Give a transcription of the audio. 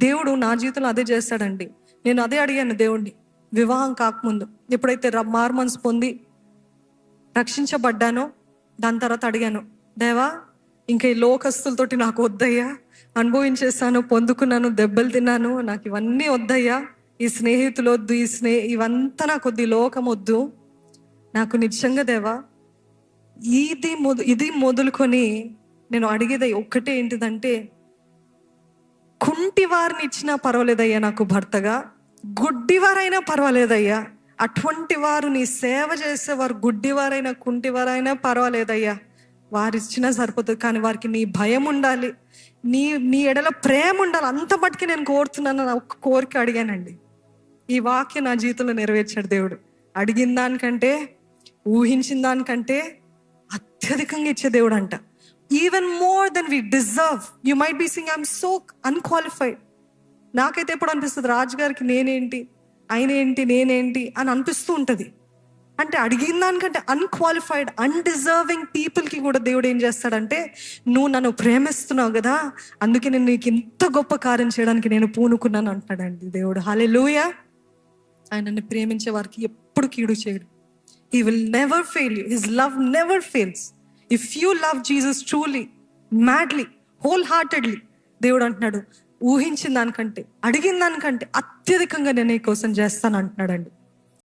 దేవుడు నా జీవితంలో అదే చేస్తాడండి. నేను అదే అడిగాను దేవుణ్ణి వివాహం కాకముందు. ఎప్పుడైతే మారుమనసు పొంది రక్షించబడ్డానో దాని తర్వాత అడిగాను, దేవా ఇంకా ఈ లోకస్తులతోటి నాకు వద్దయ్యా, అనుభవించేస్తాను, పొందుకున్నాను, దెబ్బలు తిన్నాను, నాకు ఇవన్నీ వద్దయ్యా, ఈ స్నేహితులు వద్దు, ఇవంతా నాకు వద్దు, ఈ లోకం వద్దు, నాకు నిజంగా దేవా ఇది మొదలుకొని నేను అడిగేది ఒక్కటే ఏంటిదంటే, కుంటి వారిని ఇచ్చినా పర్వాలేదయ్యా నాకు భర్తగా, గుడ్డివారైనా పర్వాలేదయ్యా, అటువంటి వారు నీ సేవ చేసేవారు గుడ్డివారైనా కుంటివారైనా పర్వాలేదయ్యా, వారు ఇచ్చినా సరిపోతుంది, కానీ వారికి నీ భయం ఉండాలి, నీ ఎడల ప్రేమ ఉండాలి, అంత మట్టుకి నేను కోరుతున్నాను. నా ఒక్క కోరిక అడిగానండి. ఈ వాక్యం నా జీవితంలో నెరవేర్చాడు దేవుడు. అడిగిన దానికంటే, ఊహించిన దానికంటే అత్యధికంగా ఇచ్చే దేవుడు అంట. Even more than we deserve. You might be సింగ్ ఐఎమ్ సో అన్క్వాలిఫైడ్. నాకైతే ఎప్పుడు అనిపిస్తుంది, రాజుగారికి నేనేంటి, ఆయన ఏంటి, నేనేంటి అని అనిపిస్తూ ఉంటుంది. అంటే అడిగిన దానికంటే అన్క్వాలిఫైడ్, అన్డిజర్వింగ్ పీపుల్కి కూడా దేవుడు ఏం చేస్తాడంటే, నువ్వు నన్ను ప్రేమిస్తున్నావు కదా, అందుకే నేను నీకు ఇంత గొప్ప కార్యం చేయడానికి నేను పూనుకున్నాను అంటాడండి దేవుడు. హల్లెలూయా. ఆయనని ప్రేమించే వారికి ఎప్పుడు కీడు చేయడు. He will never fail you. His love never fails. If you love Jesus truly, madly, wholeheartedly, దేవుడు అంటున్నాడు, ఊహించిన దానికంటే, అడిగిన దానికంటే అత్యధికంగా నేను నీ కోసం చేస్తాను అంటున్నాడండి.